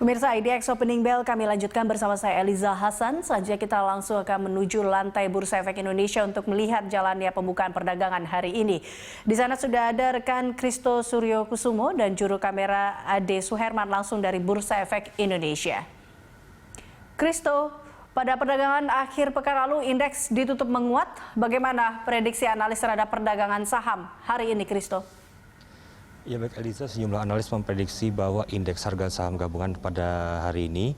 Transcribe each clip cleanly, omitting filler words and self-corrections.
Pemirsa IDX Opening Bell kami lanjutkan bersama saya Eliza Hasan. Selanjutnya kita langsung akan menuju lantai Bursa Efek Indonesia untuk melihat jalannya pembukaan perdagangan hari ini. Di sana sudah ada rekan Christo Suryokusumo dan juru kamera Ade Suherman langsung dari Bursa Efek Indonesia. Christo, pada perdagangan akhir pekan lalu indeks ditutup menguat. Bagaimana prediksi analis terhadap perdagangan saham hari ini, Christo? Ya baik Eliza, sejumlah analis memprediksi bahwa indeks harga saham gabungan pada hari ini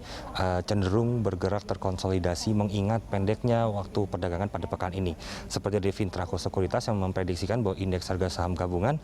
cenderung bergerak terkonsolidasi mengingat pendeknya waktu perdagangan pada pekan ini. Seperti dari Fintraco Sekuritas yang memprediksikan bahwa indeks harga saham gabungan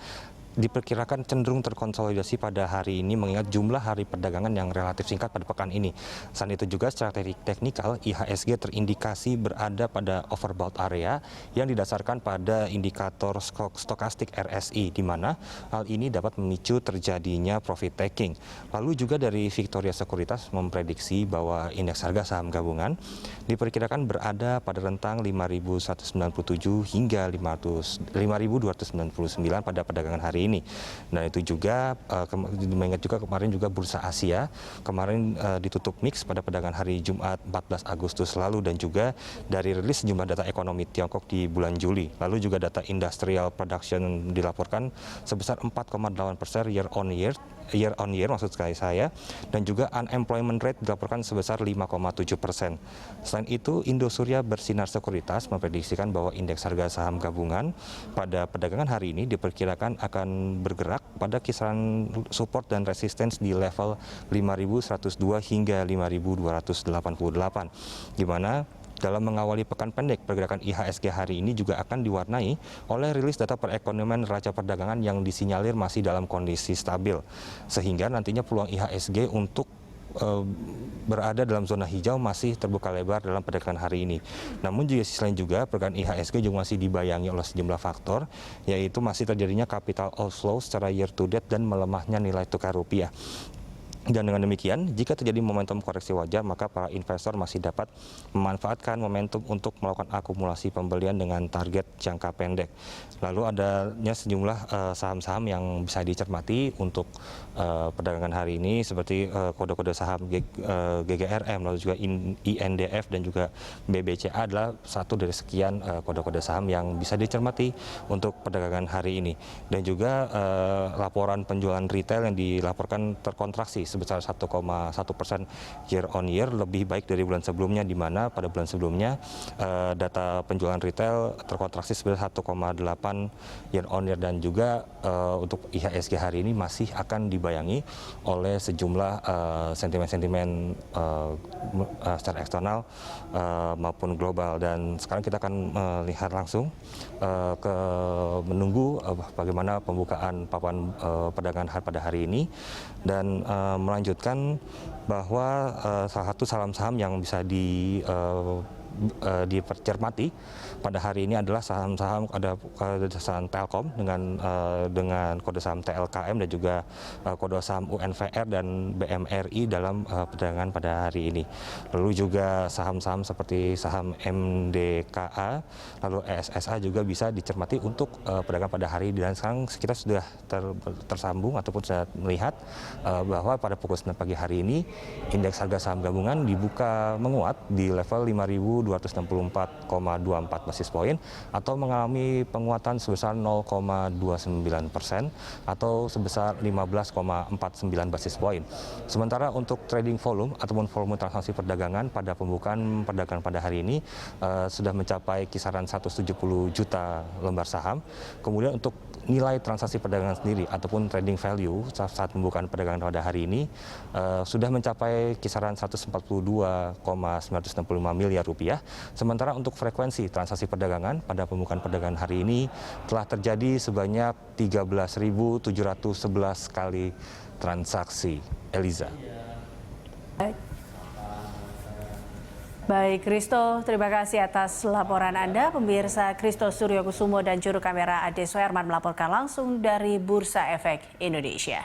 diperkirakan cenderung terkonsolidasi pada hari ini mengingat jumlah hari perdagangan yang relatif singkat pada pekan ini. Selain itu juga secara teknikal IHSG terindikasi berada pada overbought area yang didasarkan pada indikator stokastik RSI, di mana hal ini dapat memicu terjadinya profit taking. Lalu juga dari Victoria Sekuritas memprediksi bahwa indeks harga saham gabungan diperkirakan berada pada rentang 5.197 hingga 5.299 pada perdagangan hari ini. Nah itu juga mengingat juga kemarin juga Bursa Asia kemarin ditutup mix pada perdagangan hari Jumat 14 Agustus lalu, dan juga dari rilis sejumlah data ekonomi Tiongkok di bulan Juli. Lalu juga data industrial production dilaporkan sebesar 4,8% year on year maksud saya, dan juga unemployment rate dilaporkan sebesar 5,7%. Selain itu Indosuria Bersinar Sekuritas memprediksikan bahwa indeks harga saham gabungan pada perdagangan hari ini diperkirakan akan bergerak pada kisaran support dan resistance di level 5.102 hingga 5.288, di mana dalam mengawali pekan pendek, pergerakan IHSG hari ini juga akan diwarnai oleh rilis data perekonomian neraca perdagangan yang disinyalir masih dalam kondisi stabil, sehingga nantinya peluang IHSG untuk berada dalam zona hijau masih terbuka lebar dalam perdagangan hari ini. Namun juga sisi lain juga pergerakan IHSG juga masih dibayangi oleh sejumlah faktor, yaitu masih terjadinya capital outflow secara year to date dan melemahnya nilai tukar rupiah. Dan dengan demikian, jika terjadi momentum koreksi wajar, maka para investor masih dapat memanfaatkan momentum untuk melakukan akumulasi pembelian dengan target jangka pendek. Lalu adanya sejumlah saham-saham yang bisa dicermati untuk perdagangan hari ini, seperti kode-kode saham GGRM, lalu juga INDF dan juga BBCA adalah satu dari sekian kode-kode saham yang bisa dicermati untuk perdagangan hari ini. Dan juga laporan penjualan retail yang dilaporkan terkontraksi sebesar 1,1% year on year, lebih baik dari bulan sebelumnya, di mana pada bulan sebelumnya data penjualan retail terkontraksi sebesar 1,8 year on year. Dan juga untuk IHSG hari ini masih akan dibayangi oleh sejumlah sentimen-sentimen secara eksternal maupun global. Dan sekarang kita akan melihat langsung menunggu bagaimana pembukaan paparan perdagangan pada hari ini, dan melanjutkan bahwa salah satu saham-saham yang bisa dicermati pada hari ini adalah saham-saham, ada saham Telkom dengan kode saham TLKM dan juga kode saham UNVR dan BMRI dalam perdagangan pada hari ini. Lalu juga saham-saham seperti saham MDKA, lalu ESSA juga bisa dicermati untuk perdagangan pada hari ini. Dan sekarang kita sudah tersambung ataupun sudah melihat bahwa pada pukul 9 pagi hari ini indeks harga saham gabungan dibuka menguat di level 5.264,24 basis poin atau mengalami penguatan sebesar 0,29% atau sebesar 15,49 basis poin. Sementara untuk trading volume ataupun volume transaksi perdagangan pada pembukaan perdagangan pada hari ini sudah mencapai kisaran 170 juta lembar saham. Kemudian untuk nilai transaksi perdagangan sendiri ataupun trading value saat pembukaan perdagangan pada hari ini sudah mencapai kisaran 142,965 miliar rupiah. Sementara untuk frekuensi transaksi perdagangan pada pembukaan perdagangan hari ini telah terjadi sebanyak 13.711 kali transaksi. Eliza. Baik, Christo, terima kasih atas laporan Anda. Pemirsa, Christo Suryokusumo dan juru kamera Ade Suherman melaporkan langsung dari Bursa Efek Indonesia.